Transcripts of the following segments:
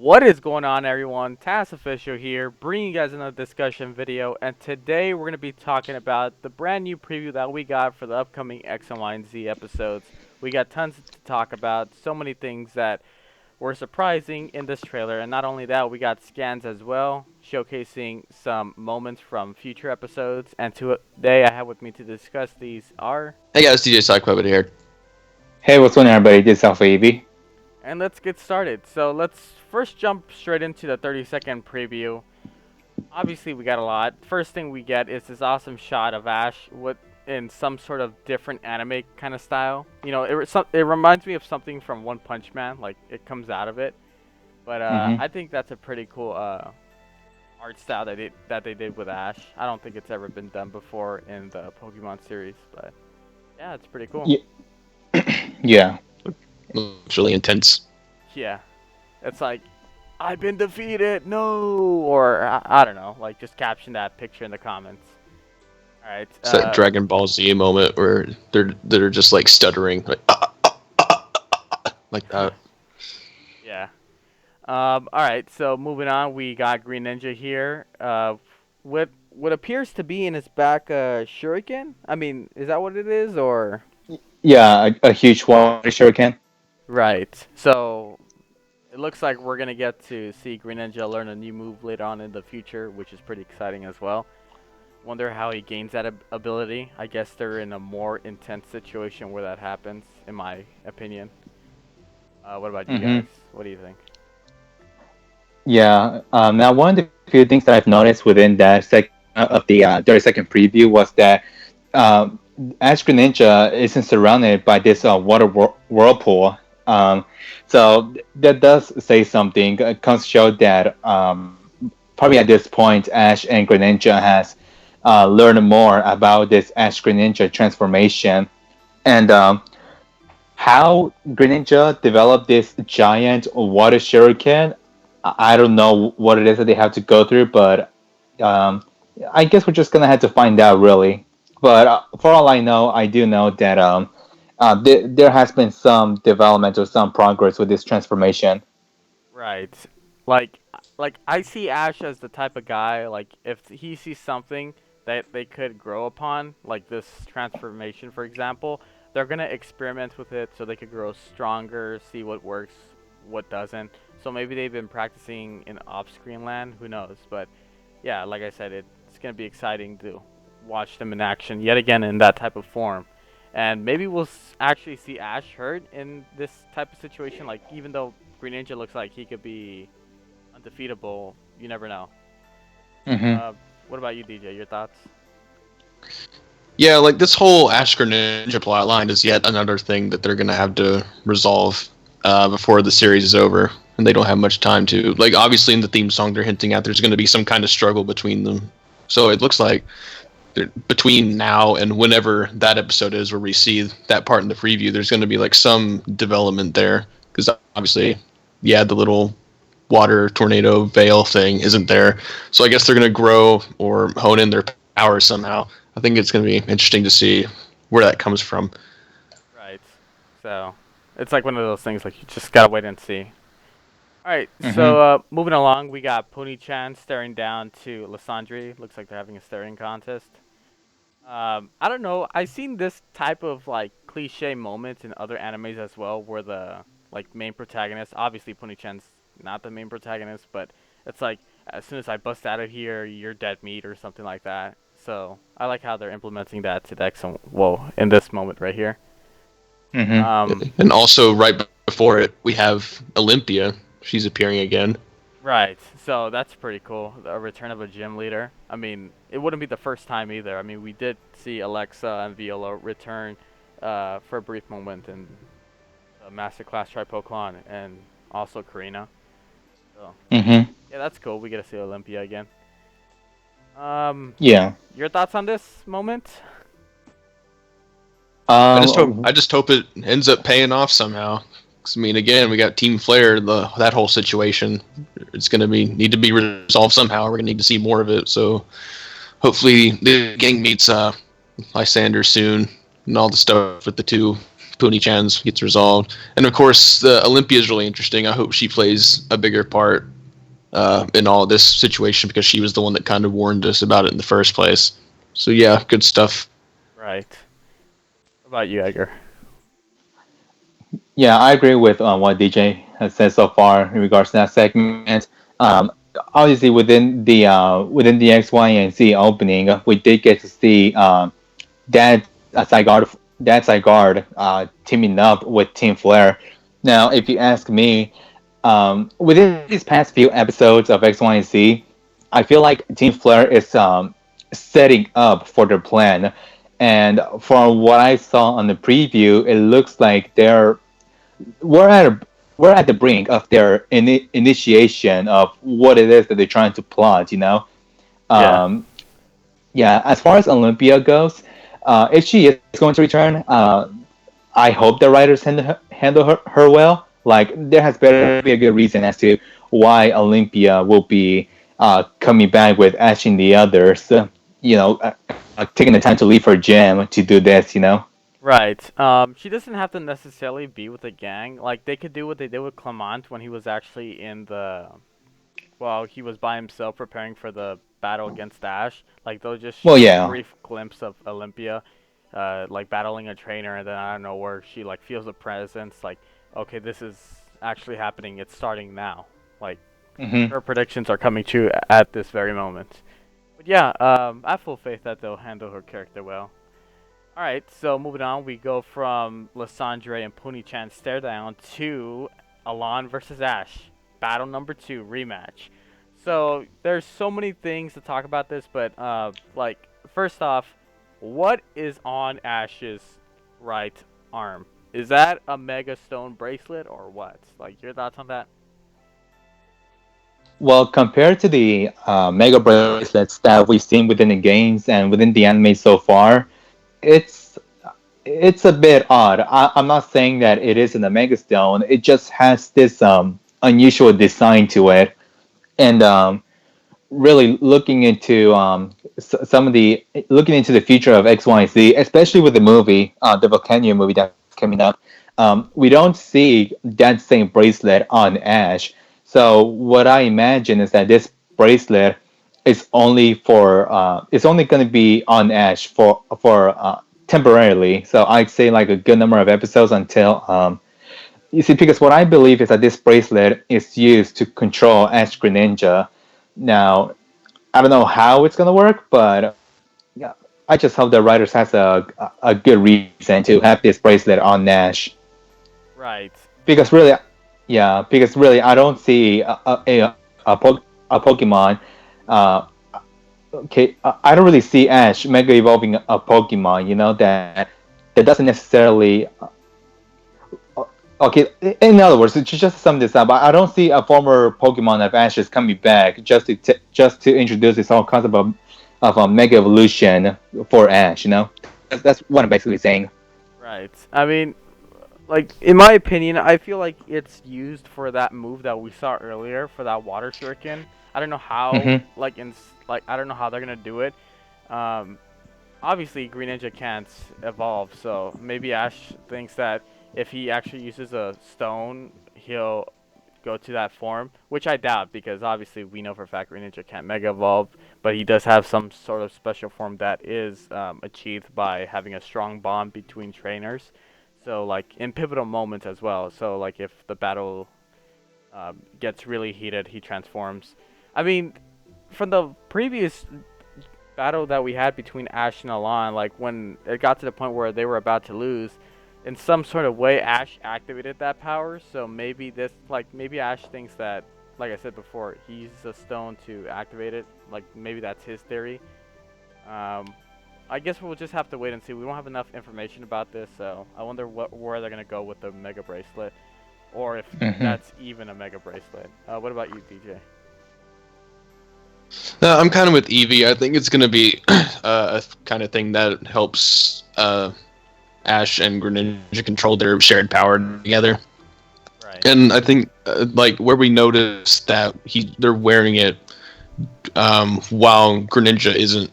What is going on, everyone? TASOfficial here, bringing you guys another discussion video, and today we're going to be talking about the brand new preview that we got for the upcoming XY&Z episodes. We got tons to talk about, so many things that were surprising in this trailer, and not only that, we got scans as well, showcasing some moments from future episodes, and today I have with me to discuss these are... Hey guys, DJ Sidequest here. Hey, what's going on, everybody? This is Alpha EV. And let's get started. So let's first jump straight into the 30-second preview. Obviously, we got a lot. First thing we get is this awesome shot of Ash in some sort of different anime kind of style. You know, it reminds me of something from One Punch Man, like it comes out of it. But I think that's a pretty cool art style that they did with Ash. I don't think it's ever been done before in the Pokemon series, but yeah, it's pretty cool. Yeah. Looks really intense. Yeah, it's like, I've been defeated, no, or I don't know, like just caption that picture in the comments. All right. It's that Dragon Ball Z moment where they're just like stuttering, like that. Yeah. All right. So moving on, we got Green Ninja here. With what appears to be in his back, shuriken. I mean, is that what it is, or? Yeah, a huge one, shuriken. Right. So it looks like we're gonna get to see Green Ninja learn a new move later on in the future, which is pretty exciting as well. Wonder how he gains that ability. I guess they're in a more intense situation where that happens, in my opinion. What about you guys? What do you think? Yeah. Now, one of the few things that I've noticed within that of the 30-second preview was that Ash Greninja isn't surrounded by this water whirlpool. So that does say something. It comes to show that probably at this point, Ash and Greninja has learned more about this Ash Greninja transformation, and how Greninja developed this giant water shuriken. I don't know what it is that they have to go through, but I guess we're just gonna have to find out, really. But for all I know, I do know that there has been some development or some progress with this transformation. Right. Like, I see Ash as the type of guy, like, if he sees something that they could grow upon, like this transformation, for example, they're gonna experiment with it so they could grow stronger, see what works, what doesn't. So maybe they've been practicing in off-screen land, who knows? But yeah, like I said, it's gonna be exciting to watch them in action yet again in that type of form. And maybe we'll actually see Ash hurt in this type of situation. Like, even though Green Ninja looks like he could be undefeatable, you never know. What about you, DJ? Your thoughts? Yeah, like this whole Ash Greninja plotline is yet another thing that they're gonna have to resolve before the series is over, and they don't have much time to. Like, obviously in the theme song, they're hinting at there's gonna be some kind of struggle between them. So it looks like between now and whenever that episode is where we see that part in the preview, there's going to be like some development there, because obviously, yeah, the little water tornado veil thing isn't there, so I guess they're going to grow or hone in their powers somehow. I think it's going to be interesting to see where that comes from. Right. So it's like one of those things, like, you just gotta wait and see. Alright, so moving along, we got Pony-chan staring down to Lysandre. Looks like they're having a staring contest. I don't know. I've seen this type of like cliche moments in other animes as well, where the like main protagonist, obviously Pony-chan's not the main protagonist, but it's like, as soon as I bust out of here, you're dead meat or something like that. So I like how they're implementing that to the in this moment right here. And also right before it, we have Olympia. She's appearing again. Right, so that's pretty cool. A return of a gym leader. I mean, it wouldn't be the first time either. I mean, we did see Alexa and Viola return for a brief moment in the Masterclass Tripoclon, and also Karina. So, yeah, that's cool. We get to see Olympia again. Yeah. Your thoughts on this moment? I just hope it ends up paying off somehow. 'Cause, I mean, again, we got Team Flare. That whole situation, it's gonna need to be resolved somehow. We're gonna need to see more of it. So hopefully the gang meets Lysander soon, and all the stuff with the two Pony-chan's gets resolved. And of course, the Olympia is really interesting. I hope she plays a bigger part in all this situation because she was the one that kind of warned us about it in the first place. So yeah, good stuff. Right. What about you, Edgar? Yeah, I agree with what DJ has said so far in regards to that segment. Um, Obviously, within the XY&Z opening, we did get to see that Zygarde teaming up with Team Flare. Now, if you ask me, within these past few episodes of XY&Z, I feel like Team Flare is setting up for their plan. And from what I saw on the preview, it looks like we're at a, we're at the brink of their initiation of what it is that they're trying to plot. Yeah. Um, yeah. As far as Olympia goes, if she is going to return, I hope the writers handle her well. Like there has better be a good reason as to why Olympia will be coming back with Ash and the others. Taking the time to leave her gym to do this. Right. She doesn't have to necessarily be with a gang. Like they could do what they did with Clement when he was actually in the. Well, he was by himself preparing for the battle against Ash. Like they'll just Well, show a yeah. brief glimpse of Olympia, like battling a trainer, and then I don't know where she like feels a presence. Like, okay, this is actually happening. It's starting now. Like Hmm. her predictions are coming true at this very moment. But yeah, I have full faith that they'll handle her character well. Alright, so moving on, we go from Lysandre and Pony-chan stare down to Alain versus Ash. Battle number 2, rematch. So, there's so many things to talk about this, but, like, first off, what is on Ash's right arm? Is that a Mega Stone bracelet or what? Like, your thoughts on that? Well, compared to the Mega bracelets that we've seen within the games and within the anime so far, it's it's a bit odd. I'm not saying that it isn't a Mega Stone. It just has this unusual design to it, and really looking into the future of X, Y, and Z, especially with the movie, the Volcano movie that's coming up. We don't see that same bracelet on Ash. So what I imagine is that this bracelet is only for it's only going to be on Ash for temporarily. So I'd say like a good number of episodes until you see, because what I believe is that this bracelet is used to control Ash Greninja. Now, I don't know how it's gonna work, but yeah, I just hope the writers has a good reason to have this bracelet on Nash. Right. Because really, yeah, because really, I don't see a Pokemon. Uh, okay, I don't really see Ash mega evolving a Pokemon. That doesn't necessarily. Okay, in other words, it's just sum this up. I don't see a former Pokemon of Ash's coming back just to introduce this whole concept of a mega evolution for Ash. That's what I'm basically saying. Right. I mean, like in my opinion, I feel like it's used for that move that we saw earlier for that water shuriken. I don't know how, Hmm. like I don't know how they're gonna do it. Um, Obviously Green Ninja can't evolve, so maybe Ash thinks that if he actually uses a stone, he'll go to that form, which I doubt because obviously we know for a fact Green Ninja can't Mega Evolve, but he does have some sort of special form that is achieved by having a strong bond between trainers. So like in pivotal moments as well. So like if the battle gets really heated, he transforms. I mean, from the previous battle that we had between Ash and Alain, like when it got to the point where they were about to lose, in some sort of way Ash activated that power. So maybe maybe Ash thinks that, like I said before, he uses a stone to activate it. Like maybe that's his theory. Um, I guess we'll just have to wait and see. We don't have enough information about this, so I wonder where they're gonna go with the Mega Bracelet, or if Hmm. that's even a Mega Bracelet. What about you, DJ? I'm kind of with Evie. I think it's going to be a kind of thing that helps Ash and Greninja control their shared power together. Right. And I think like where we noticed that they're wearing it while Greninja isn't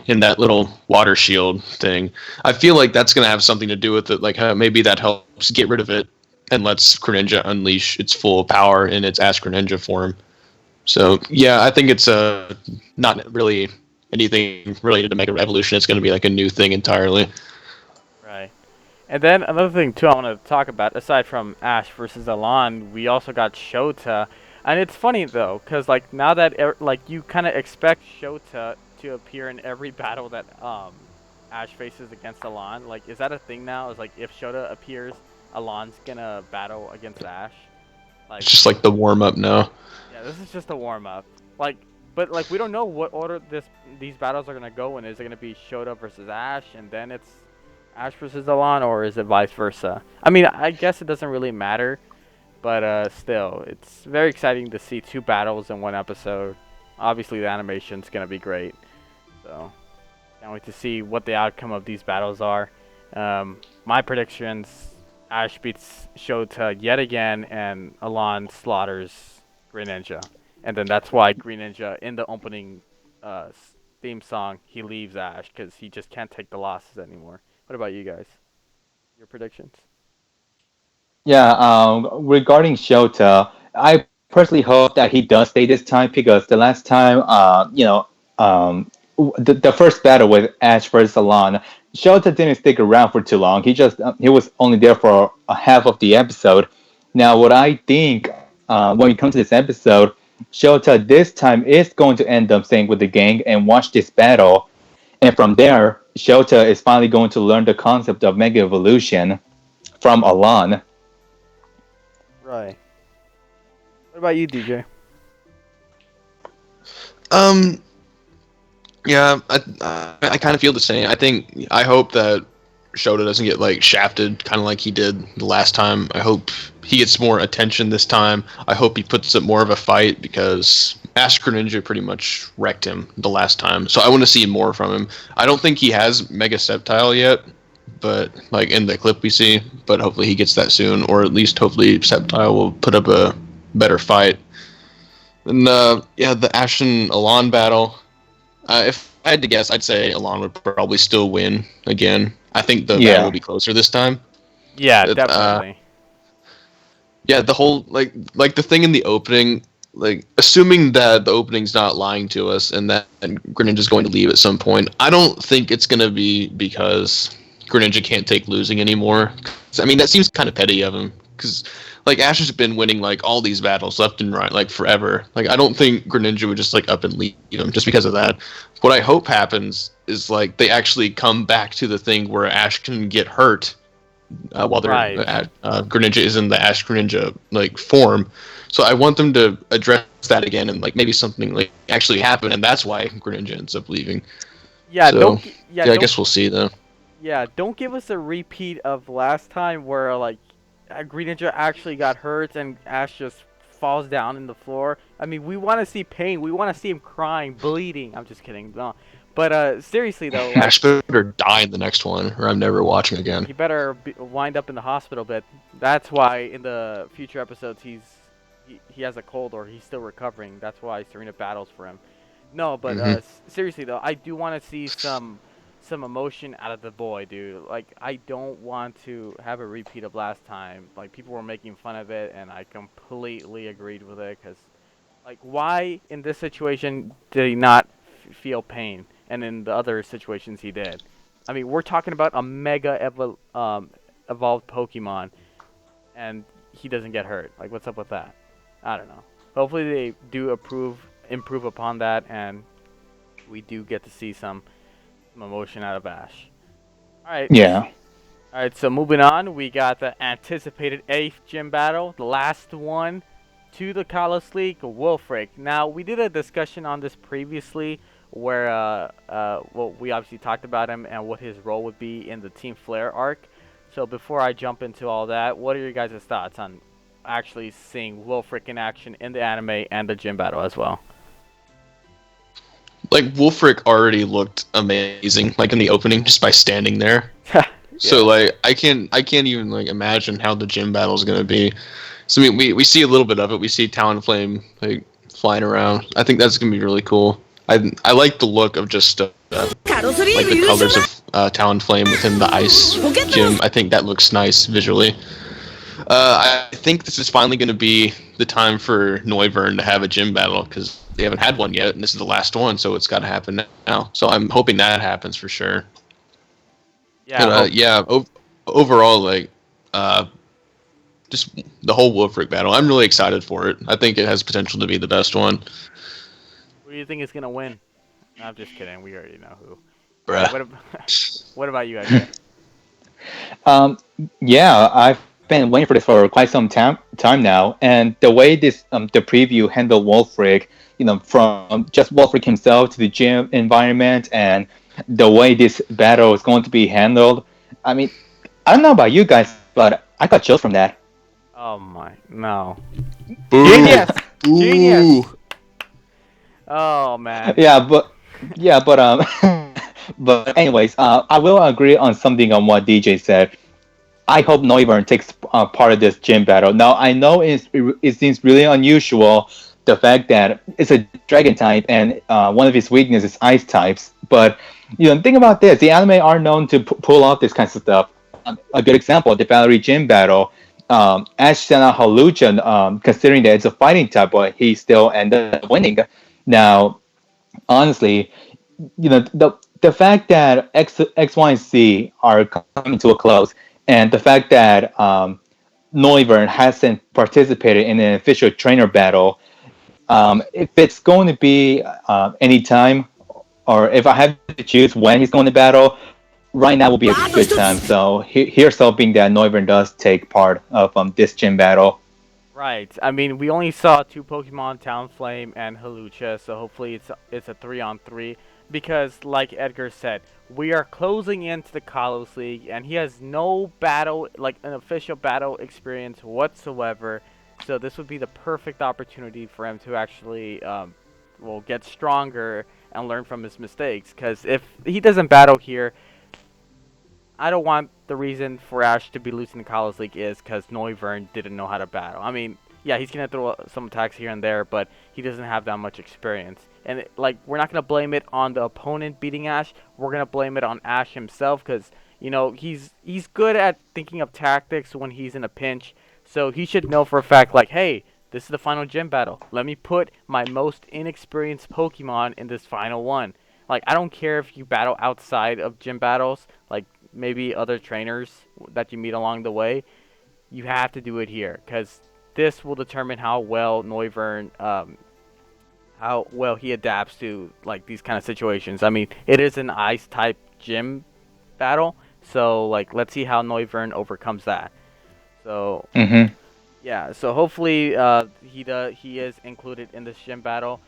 in that little water shield thing. I feel like that's gonna have something to do with it. Like maybe that helps get rid of it and lets Greninja unleash its full power in its Ash Greninja form. So yeah, I think it's not really anything related to Mega Evolution. It's going to be like a new thing entirely. Right. And then another thing too I want to talk about, aside from Ash versus Alain, we also got Shota, and it's funny though, cause like now that like you kind of expect Shota to appear in every battle that Ash faces against Alain. Like, is that a thing now? Is like if Shota appears, Alain's gonna battle against Ash? It's Like, just like the warm up now. yeah, this is just a warm up. Like, but like we don't know what order these battles are gonna go in. Is it gonna be Shota versus Ash, and then it's Ash versus Alain, or is it vice versa? I mean, I guess it doesn't really matter, but still, it's very exciting to see two battles in one episode. Obviously, the animation's gonna be great, so can't wait to see what the outcome of these battles are. My predictions: Ash beats Shota yet again, and Alain slaughters Green Ninja, and then that's why Green Ninja in the opening theme song he leaves Ash because he just can't take the losses anymore. What about you guys? Your predictions? Yeah, regarding Shota, I personally hope that he does stay this time because the last time, the first battle with Ash versus Alon, Shota didn't stick around for too long. He was only there for a half of the episode. Now, what I think when it comes to this episode, Shota this time is going to end up staying with the gang and watch this battle, and from there, Shota is finally going to learn the concept of Mega Evolution from Alon. Right. What about you, DJ? Um, yeah, I kind of feel the same. I hope that Shota doesn't get like shafted, kind of like he did the last time. I hope he gets more attention this time. I hope he puts up more of a fight because Ash Greninja pretty much wrecked him the last time. So I want to see more from him. I don't think he has Mega Sceptile yet, but like in the clip we see. But hopefully he gets that soon, or at least hopefully Sceptile will put up a better fight. And yeah, the Ash and Alon battle. If I had to guess, I'd say Alon would probably still win again. I think the battle will Yeah. be closer this time. Yeah, It, definitely. yeah, the whole like the thing in the opening, like assuming that the opening's not lying to us and that Greninja's going to leave at some point. I don't think it's gonna be because Greninja can't take losing anymore. 'Cause, I mean, that seems kind of petty of him because like Ash has been winning like all these battles left and right like forever. Like I don't think Greninja would just like up and leave him just because of that. What I hope happens is like they actually come back to the thing where Ash can get hurt while they're Right. Greninja is in the Ash Greninja like form. So I want them to address that again and like maybe something like actually happen, and that's why Greninja ends up leaving. Yeah, So yeah, yeah, I don't guess we'll see though. yeah, don't give us a repeat of last time where like Green Ninja actually got hurt and Ash just falls down in the floor. I mean, we want to see pain. We want to see him crying, bleeding. I'm just kidding. No. But seriously though, like Ash better die in the next one, or I'm never watching again. he better wind up in the hospital. But that's why in the future episodes he has a cold or he's still recovering. That's why Serena battles for him. No, but Hmm. seriously though, I do want to see some emotion out of the boy, dude. Like I don't want to have a repeat of last time. Like people were making fun of it, and I completely agreed with it. Cause like why in this situation did he not feel pain, and in the other situations he did? I mean, we're talking about a evolved Pokemon, and he doesn't get hurt. Like what's up with that? I don't know. Hopefully they do improve upon that, and we do get to see some emotion out of Ash. All right, Yeah. all right. So moving on, we got the anticipated eighth gym battle, the last one to the Kalos League, Wolfric. Now we did a discussion on this previously, where well, we obviously talked about him and what his role would be in the Team Flare arc. So before I jump into all that, what are your guys' thoughts on actually seeing Wolfric in action in the anime and the gym battle as well? Like Wolfric already looked amazing, like in the opening, just by standing there. Yeah. So like I can't even like imagine how the gym battle is gonna be. So I mean we see a little bit of it. We see Talonflame like flying around. I think that's gonna be really cool. I like the look of just like the colors of Talonflame within the ice gym. I think that looks nice visually. I think this is finally going to be the time for Noivern to have a gym battle because they haven't had one yet, and this is the last one, so it's got to happen now. So I'm hoping that happens for sure. Yeah, And overall, like, uh, just the whole Wolfric battle, I'm really excited for it. I think it has potential to be the best one. who do you think is gonna win? No, I'm just kidding. We already know who. All right, Bruh. what about you guys? Guys? Um, yeah, I've been waiting for this for quite some time now, and the way this the preview handled Wolfric, from just Wolfric himself to the gym environment, and the way this battle is going to be handled. I mean, I don't know about you guys, but I got chills from that. Oh my, no. Boo! Genius! Genius! Ooh! Oh man. Yeah, but but anyways, I will agree on something on what DJ said. I hope Noivern takes part of this gym battle. Now I know it seems really unusual the fact that it's a dragon type and one of his weaknesses is ice types. But think about this: the anime are known to pull off this kind of stuff. A good example: the Valerie gym battle. Ash sent out Halucha, considering that it's a fighting type, but he still ended up winning. Now, honestly, the fact that X, Y, and Z are coming to a close, and the fact that Noivern hasn't participated in an official trainer battle, if it's going to be any time, or if I have to choose when he's going to battle, right now will be a good time. So here's hoping that Noivern does take part of this gym battle. Right. I mean, we only saw two Pokemon, Talonflame and Halucha, so hopefully it's a 3-on-3. Because, like Edgar said, we are closing into the Kalos League, and he has no battle, like an official battle experience whatsoever. So this would be the perfect opportunity for him to actually, get stronger and learn from his mistakes. Because if he doesn't battle here, I don't want the reason for Ash to be losing the College League is because Noivern didn't know how to battle. I mean, yeah, he's gonna throw some attacks here and there, but he doesn't have that much experience. And we're not gonna blame it on the opponent beating Ash. We're gonna blame it on Ash himself because he's good at thinking of tactics when he's in a pinch. So he should know for a fact, like, hey, this is the final gym battle. Let me put my most inexperienced Pokemon in this final one. Like, I don't care if you battle outside of gym battles, like maybe other trainers that you meet along the way. You have to do it here because this will determine how well Noivern, how well he adapts to like these kind of situations. I mean, it is an ice type gym battle, so like let's see how Noivern overcomes that. So Hmm. yeah, so hopefully he is included in this gym battle.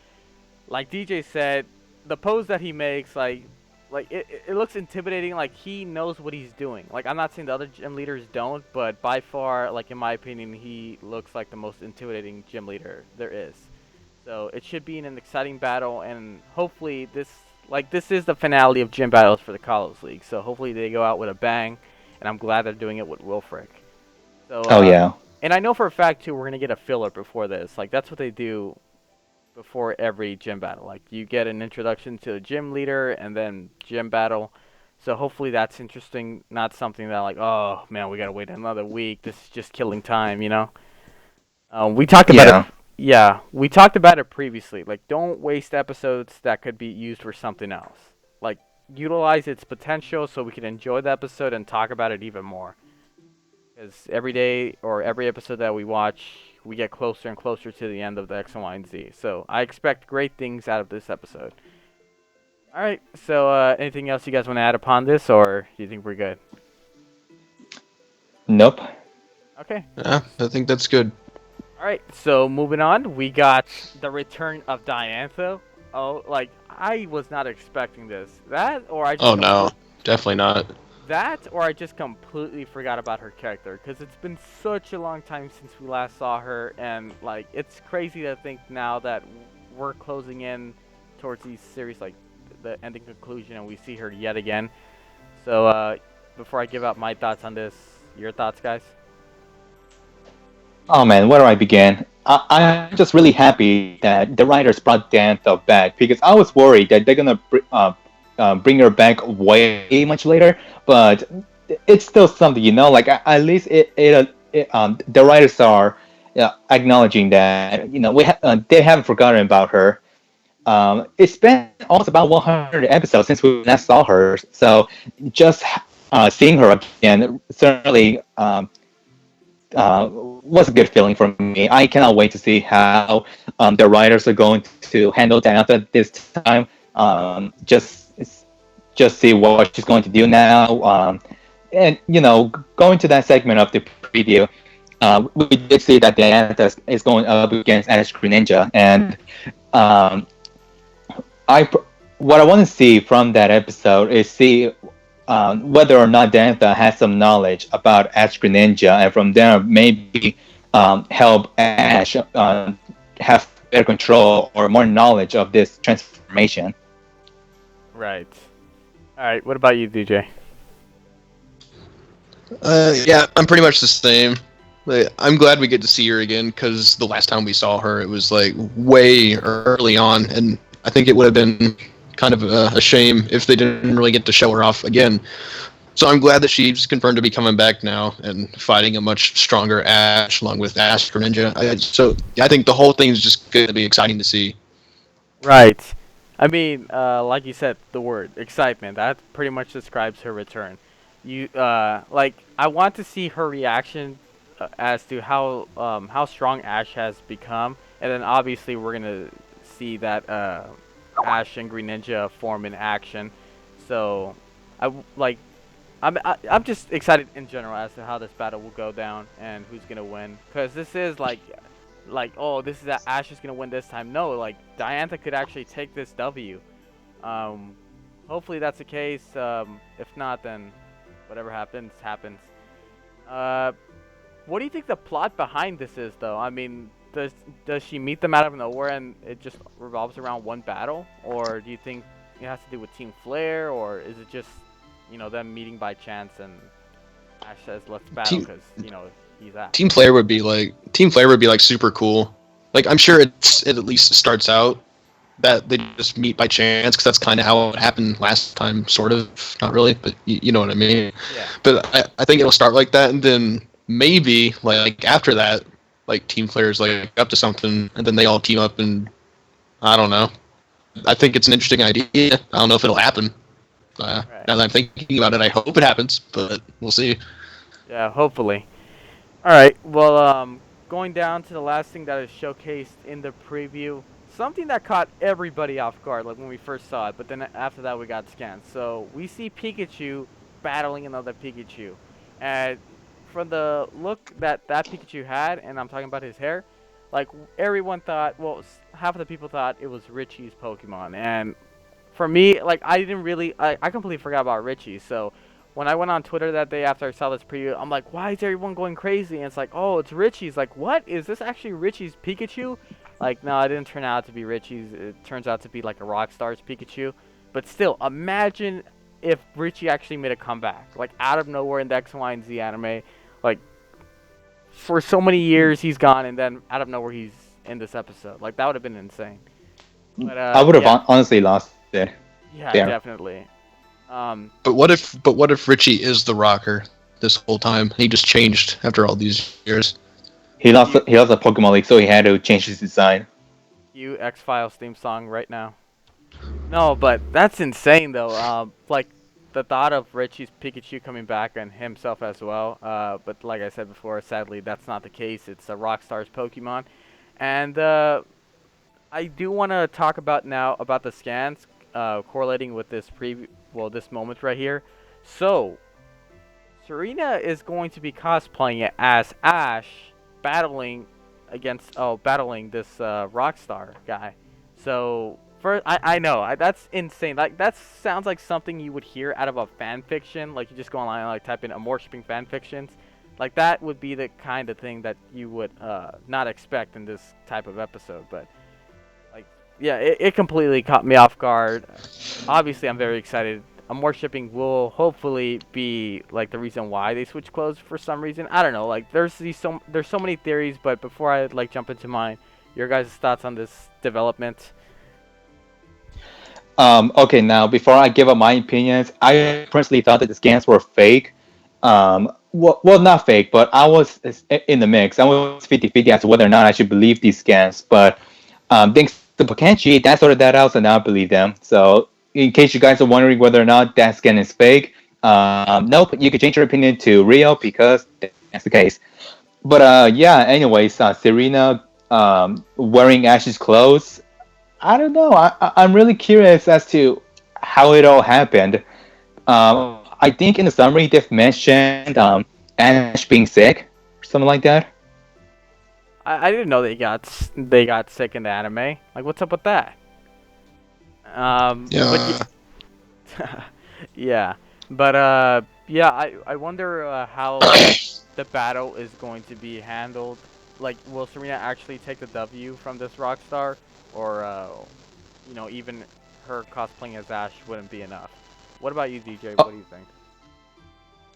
Like DJ said, the pose that he makes, it looks intimidating. Like he knows what he's doing. Like I'm not saying the other gym leaders don't, but by far, like in my opinion, he looks like the most intimidating gym leader there is. So it should be an exciting battle, and hopefully this is the finale of gym battles for the College League. So hopefully they go out with a bang, and I'm glad they're doing it with Wilfric. So Oh yeah. and I know for a fact too we're gonna get a filler before this. Like that's what they do before every gym battle. Like you get an introduction to the gym leader and then gym battle. So hopefully that's interesting, not something that like, oh man, we gotta wait another week. This is just killing time. We talked about it. Yeah. Yeah, we talked about it previously. Like, don't waste episodes that could be used for something else. Like, utilize its potential so we can enjoy the episode and talk about it even more. Because every day or every episode that we watch, we get closer and closer to the end of the X and Y and Z. So I expect great things out of this episode. All right. So anything else you guys want to add upon this, or do you think we're good? Nope. Okay. Yeah, I think that's good. All right. So moving on, we got the return of Diantha. Oh, like I was not expecting this. That or I just Oh no, definitely not. I just completely forgot about her character because it's been such a long time since we last saw her, and like it's crazy to think now that we're closing in towards these series, like the ending conclusion, and we see her yet again. So before I give out my thoughts on this, your thoughts, guys? Oh man, where do I begin? I'm just really happy that the writers brought Dantha back because I was worried that they're gonna bring her back way much later, but it's still something, Like at least the writers are acknowledging that they haven't forgotten about her. It's been almost about 100 episodes since we last saw her, so just seeing her again certainly was a good feeling for me. I cannot wait to see how the writers are going to handle Diana this time. Just see what she's going to do now. And going to that segment of the preview, we did see that Diana is going up against Ash Greninja, and um, I what I want to see from that episode is see whether or not Dantha has some knowledge about Ash Greninja, and from there maybe help Ash have better control or more knowledge of this transformation. Right. All right. What about you, DJ? Yeah, I'm pretty much the same. Like, I'm glad we get to see her again because the last time we saw her, it was like way early on, and I think it would have been kind of a shame if they didn't really get to show her off again. So I'm glad that she's confirmed to be coming back now and fighting a much stronger Ash along with Ash Greninja. So I think the whole thing is just going to be exciting to see. Right. I mean, like you said, the word excitement. That pretty much describes her return. Like, I want to see her reaction as to how strong Ash has become, and then obviously we're gonna see that Ash and Green Ninja form in action. So, like, I'm just excited in general as to how this battle will go down and who's gonna win. Cause this is like oh, this is that Ash is gonna win this time. No, like Diantha could actually take this W. Um, hopefully that's the case. If not, then whatever happens happens. Uh, what do you think the plot behind this is, though? I mean, does she meet them out of nowhere and it just revolves around one battle, or do you think it has to do with Team Flare, or is it just them meeting by chance and Ash says let's battle Team because he's Ash. Team Flare would be like super cool. Like I'm sure it at least starts out that they just meet by chance because that's kind of how it happened last time, sort of. Not really, but you know what I mean. Yeah. But I think it'll start like that, and then maybe like after that, like Team Flare's like up to something, and then they all team up, and I don't know. I think it's an interesting idea. I don't know if it'll happen. Right. Now that I'm thinking about it, I hope it happens, but we'll see. Yeah. Hopefully. All right. Well, going down to the last thing that is showcased in the preview, something that caught everybody off guard, like when we first saw it, but then after that we got scanned. So we see Pikachu battling another Pikachu, and from the look that Pikachu had, and I'm talking about his hair, like everyone thought, well, half of the people thought it was Richie's Pokemon, and for me, like I didn't really, I completely forgot about Richie, so when I went on Twitter that day after I saw this preview, I'm like, why is everyone going crazy? And it's like, oh, it's Richie's. Like, what? Is this actually Richie's Pikachu? Like, no, it didn't turn out to be Richie's. It turns out to be like a Rockstar's Pikachu. But still, imagine if Richie actually made a comeback. Like, out of nowhere in the XY&Z anime. Like, for so many years he's gone, and then out of nowhere he's in this episode. Like, that would have been insane. But, I would have yeah. honestly lost it. Yeah, There. definitely. But what if Richie is the rocker this whole time? He just changed after all these years. He lost a Pokemon League, so he had to change his design. X-Files theme song right now. No, but that's insane though. Like the thought of Richie's Pikachu coming back and himself as well. But like I said before, sadly that's not the case. It's a Rockstar's Pokemon, and I do want to talk about now about the scans correlating with this this moment right here. So Serena is going to be cosplaying it as Ash, battling battling this Rockstar guy. So first, I know that's insane. Like that sounds like something you would hear out of a fan fiction. Like you just go online and like type in Amour shipping fan fictions. Like that would be the kind of thing that you would not expect in this type of episode. But like yeah, it completely caught me off guard. Obviously, I'm very excited Amour shipping will hopefully be like the reason why they switch clothes for some reason. I don't know. Like there's so many theories, but before I like jump into mine, your guys' thoughts on this development? Okay, now before I give up my opinions, I personally thought that the scans were fake. Well, not fake, but I was in the mix. I was 50-50 as to whether or not I should believe these scans. But thanks to Pokenchi, that sorted that out, so now I believe them. So, in case you guys are wondering whether or not that scan is fake, nope, you can change your opinion to real because that's the case. But yeah, anyways, Serena wearing Ash's clothes. I don't know. I'm really curious as to how it all happened. I think in the summary they've mentioned Ash being sick, or something like that. I didn't know they got sick in the anime. Like what's up with that? But Yeah. yeah, but yeah, I wonder how like the battle is going to be handled. Like, will Serena actually take the W from this Rockstar, or even her cosplaying as Ash wouldn't be enough? What about you, DJ? What Oh, do you think?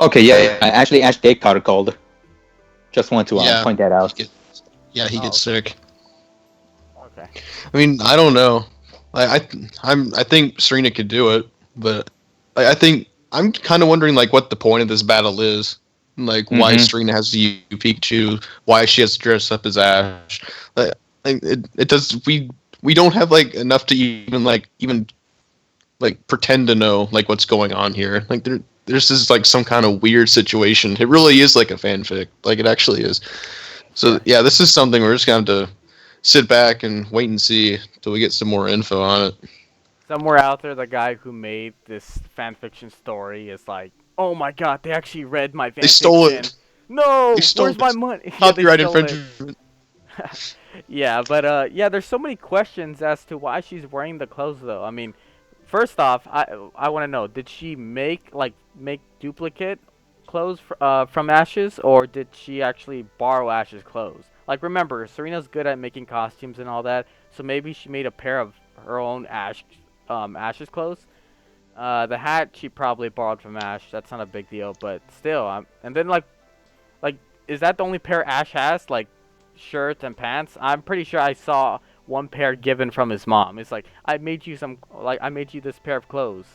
okay, yeah. Actually, Ash did caught a cold. Just want to Yeah. point that He out. get, yeah, he Oh, gets okay, sick. okay. I mean, I don't know. I think Serena could do it, but I think I'm kind of wondering like what the point of this battle is. Like why Mm-hmm. Serena has to use Pikachu, why she has to dress up as Ash. Like it does we don't have like enough to even like pretend to know like what's going on here. Like there's this like some kind of weird situation. It really is like a fanfic. Like it actually is. So Yeah. yeah, this is something we're just gonna have to sit back and wait and see till we get some more info on it. Somewhere out there, the guy who made this fan fiction story is like, "Oh my God, they actually read my They fan stole fiction. it. They No, stole where's my it. money?" Yeah, they Copyright stole it. infringement. Yeah, but yeah, there's so many questions as to why she's wearing the clothes though. I mean, first off, I want to know, did she make duplicate clothes from Ash's, or did she actually borrow Ash's clothes? Like, remember, Serena's good at making costumes and all that, so maybe she made a pair of her own Ash's clothes. The hat she probably borrowed from Ash. That's not a big deal, but still, and then like, is that the only pair Ash has? Like, shirts and pants? I'm pretty sure I saw one pair given from his mom. It's like, I made you this pair of clothes.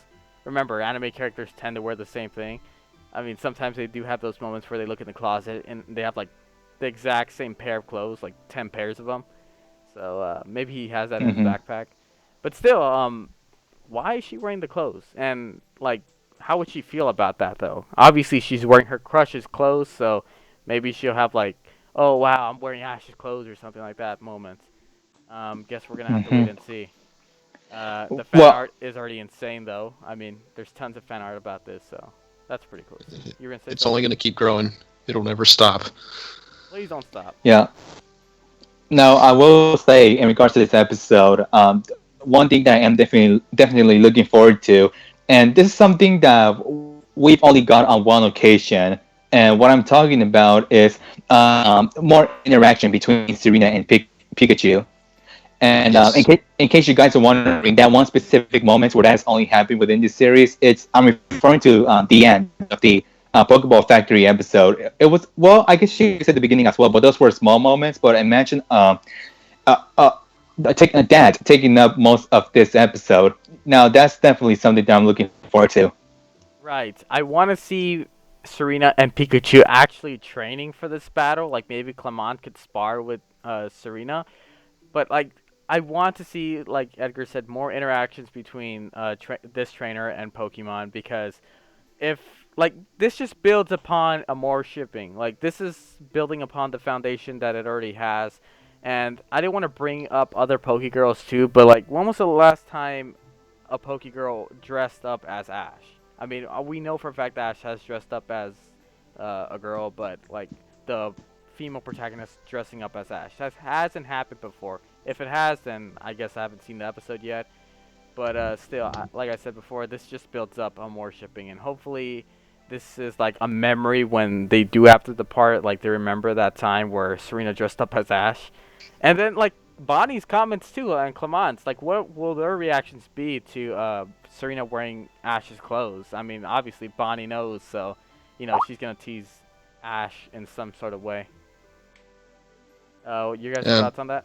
Remember, anime characters tend to wear the same thing. I mean, sometimes they do have those moments where they look in the closet and they have like the exact same pair of clothes, like 10 pairs of them. So maybe he has that in his Mm-hmm. backpack. But still, why is she wearing the clothes? And like, how would she feel about that though? Obviously, she's wearing her crush's clothes, so maybe she'll have like, oh wow, I'm wearing Ash's clothes or something like that moment. Guess we're gonna have to Mm-hmm. wait and see. The fan Well, art is already insane though. I mean, there's tons of fan art about this, so that's pretty cool to see. You were gonna say It's only something? gonna keep growing. It'll never stop. Please don't stop. yeah. Now, I will say in regards to this episode, one thing that I am definitely looking forward to, and this is something that we've only got on one occasion, and what I'm talking about is more interaction between Serena and Pikachu. And Yes. in case you guys are wondering, that one specific moment where that's only happened within this series, I'm referring to the end of the Pokeball Factory episode. It was, well, I guess she said the beginning as well, but those were small moments. But imagine uh, uh, taking a dad taking up most of this episode. Now that's definitely something that I'm looking forward to. Right. I want to see Serena and Pikachu actually training for this battle. Like maybe Clement could spar with Serena, but like I want to see, like Edgar said, more interactions between this trainer and Pokemon, because if like this just builds upon a more shipping. Like this is building upon the foundation that it already has. And I didn't want to bring up other Pokegirls too, but like when was the last time a Pokegirl dressed up as Ash? I mean, we know for a fact Ash has dressed up as a girl, but like the female protagonist dressing up as Ash, that hasn't happened before. If it has, then I guess I haven't seen the episode yet. But still, like I said before, this just builds up on more shipping, and hopefully, this is like a memory when they do have to depart. Like they remember that time where Serena dressed up as Ash, and then like Bonnie's comments too and Clement's, like, what will their reactions be to Serena wearing Ash's clothes? I mean, obviously Bonnie knows, so she's gonna tease Ash in some sort of way. Your guys' Yeah, thoughts on that?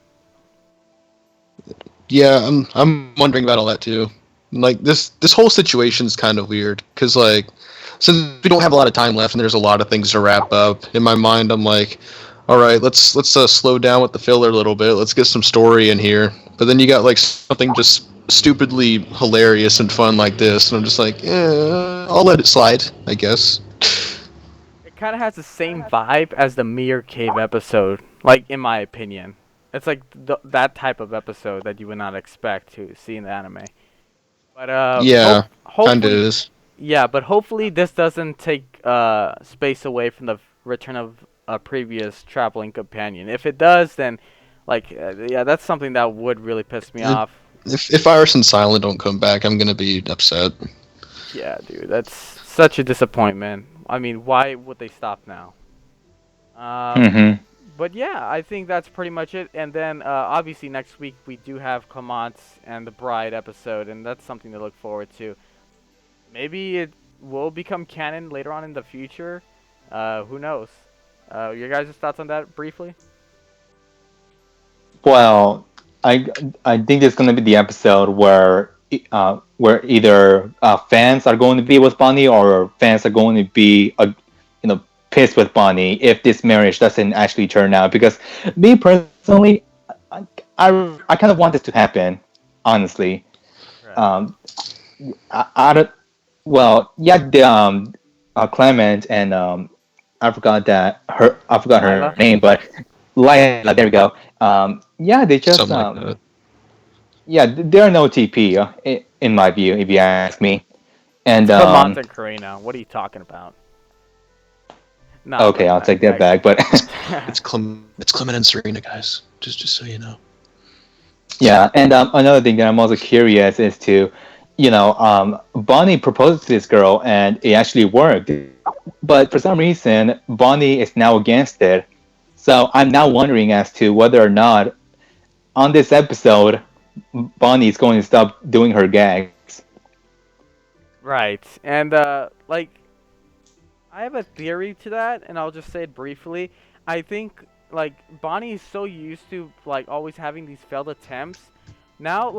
yeah, I'm wondering about all that too. Like this whole situation's kind of weird because like since we don't have a lot of time left and there's a lot of things to wrap up. In my mind, I'm like, all right, let's slow down with the filler a little bit. Let's get some story in here. But then you got like something just stupidly hilarious and fun like this, and I'm just like, I'll let it slide, I guess. It kind of has the same vibe as the Mirror Cave episode, like in my opinion. It's like that type of episode that you would not expect to see in the anime. But Yeah, kind of hopefully, is. yeah. But hopefully, this doesn't take space away from the return of a previous traveling companion. If it does, then yeah, that's something that would really piss me If off. if Iris and Silent don't come back, I'm gonna be upset. Yeah, dude, that's such a disappointment. I mean, why would they stop now? Um, Mm-hmm. but yeah, I think that's pretty much it. And then obviously next week we do have Clemence and the Bride episode, and that's something to look forward to. Maybe it will become canon later on in the future. Who knows? Your guys' thoughts on that briefly? Well, I I think there's gonna be the episode where either fans are going to be with Bonnie or fans are going to be pissed with Bonnie if this marriage doesn't actually turn out. Because me personally, I I kind of want this to happen, honestly. Right. Um, I don't. Well, yeah, Clement and I forgot her Lila? name, but Lila. There we go. Yeah, they just Something like that. yeah, there are no TP in my view, if you ask me. It's And Clemence and Karina. What are you talking about? Nah, okay, but I'll take that back. But It's Clement and Serena, guys. Just so you know. yeah, and another thing that I'm also curious is to, Bonnie proposed to this girl and it actually worked, but for some reason Bonnie is now against it. So I'm now wondering as to whether or not on this episode Bonnie is going to stop doing her gags. right. And I have a theory to that, and I'll just say it briefly. I think like Bonnie is so used to like always having these failed attempts. Now,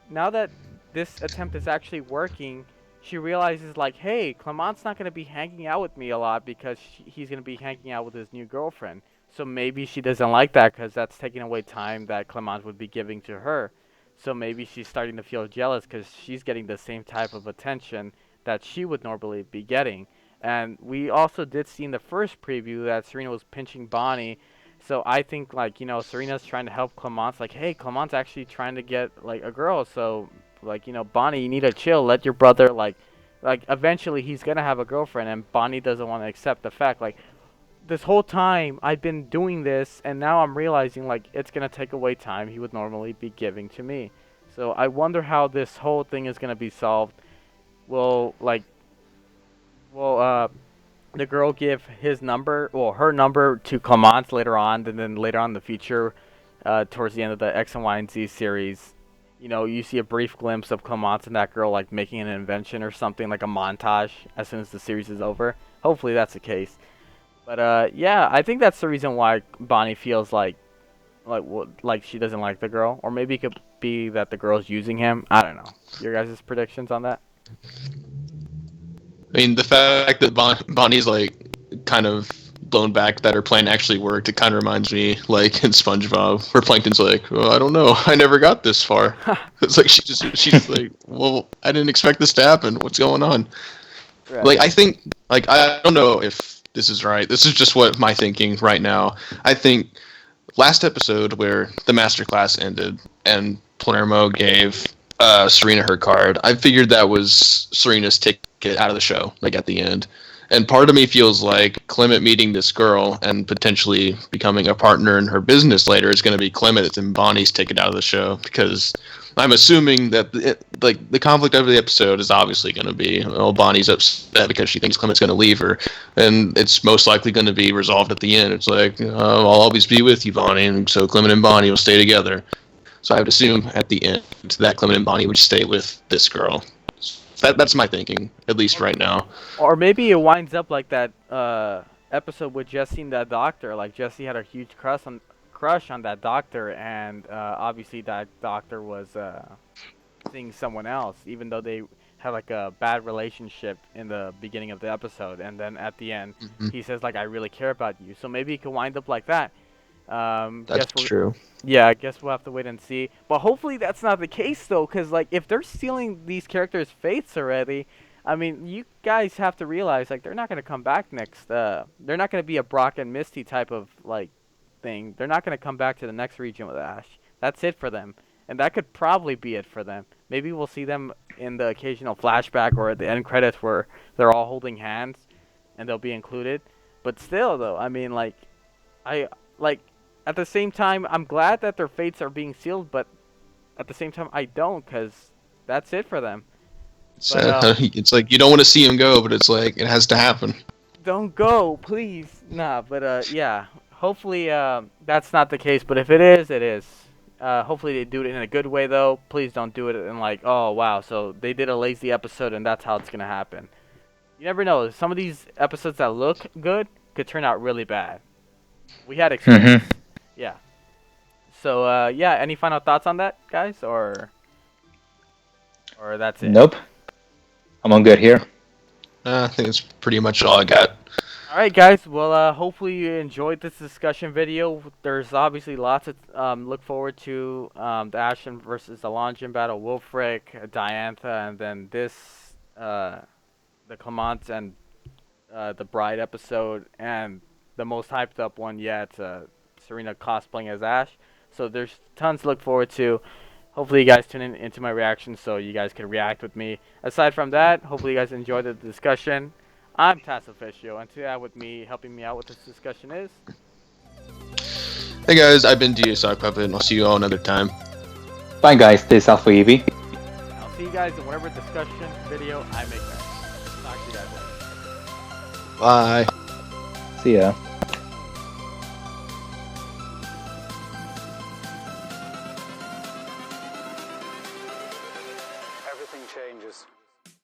now that this attempt is actually working, she realizes like, hey, Clement's not gonna be hanging out with me a lot because he's gonna be hanging out with his new girlfriend. So maybe she doesn't like that because that's taking away time that Clement would be giving to her. So maybe she's starting to feel jealous because she's getting the same type of attention that she would normally be getting. And we also did see in the first preview that Serena was pinching Bonnie. So I think like, Serena's trying to help Clemence like, hey, Clement's actually trying to get like a girl. So like, Bonnie, you need to chill. Let your brother like eventually he's going to have a girlfriend, and Bonnie doesn't want to accept the fact like this whole time I've been doing this, and now I'm realizing like it's going to take away time he would normally be giving to me. So I wonder how this whole thing is going to be solved. Will like will the girl give his number, well, her number to Clemence later on, and then later on in the future, towards the end of the X and Y and Z series, you see a brief glimpse of Clemence and that girl like making an invention or something, like a montage as soon as the series is over. Hopefully that's the case. But yeah, I think that's the reason why Bonnie feels like she doesn't like the girl, or maybe it could be that the girl's using him. I don't know. Your guys' predictions on that? I mean, the fact that Bonnie's like kind of blown back that her plan actually worked, it kind of reminds me like in SpongeBob, where Plankton's like, "Well, I don't know, I never got this far." It's like she's like, "Well, I didn't expect this to happen. What's going on?" Like, Right. I think, like, I don't know if this is right. This is just what my thinking right now. I think last episode where the masterclass ended and Palermo gave Serena her card, I figured that was Serena's ticket out of the show, like at the end. And part of me feels like Clement meeting this girl and potentially becoming a partner in her business later is going to be Clement and Bonnie's ticket out of the show, because I'm assuming that the conflict of the episode is obviously going to be, oh, Bonnie's upset because she thinks Clement's going to leave her, and it's most likely going to be resolved at the end. It's like, I'll always be with you, Bonnie, and so Clement and Bonnie will stay together. So I would assume at the end that Clement and Bonnie would stay with this girl. That's my thinking, at least right now. Or maybe it winds up like that episode with Jesse and that doctor. Like Jesse had a huge crush on that doctor, and obviously that doctor was seeing someone else, even though they had like a bad relationship in the beginning of the episode, and then at the end Hmm. he says like I really care about you. So maybe it could wind up like that. That's true. Yeah, I guess we'll have to wait and see. But hopefully that's not the case though, because like if they're stealing these characters' fates already, I mean you guys have to realize like they're not gonna come back next. They're not gonna be a Brock and Misty type of like thing. They're not gonna come back to the next region with Ash. That's it for them, and that could probably be it for them. Maybe we'll see them in the occasional flashback or at the end credits where they're all holding hands, and they'll be included. But still, though, I mean, like, I like at the same time, I'm glad that their fates are being sealed, but at the same time, I don't, cause that's it for them. It's, But it's like you don't want to see him go, but it's like it has to happen. don't go, please. Nah, but yeah. Hopefully, that's not the case. But if it is, it is. Hopefully they do it in a good way, though. Please don't do it in like, oh wow, so they did a lazy episode and that's how it's gonna happen. You never know. Some of these episodes that look good could turn out really bad. We had experience. Mm-hmm. Yeah. So yeah. Any final thoughts on that, guys, or that's it? Nope. I'm on good here. I think it's pretty much all I got. Alright guys, well hopefully you enjoyed this discussion video. There's obviously lots of look forward to the Ashen versus Alain gym battle, Wolfric, Diantha, and then this the Clement and the Bride episode, and the most hyped up one yet, Serena cosplaying as Ash. So there's tons to look forward to. Hopefully you guys tune in into my reactions so you guys can react with me. Aside from that, hopefully you guys enjoyed the discussion. I'm TASOfficial, and today with me, helping me out with this discussion is... Hey guys, I've been DA Sock Puppet, and I'll see you all another time. Bye guys, this is Alpha Evie. And I'll see you guys in whatever discussion video I make next. Talk to you guys later. Bye. See ya. Everything changes.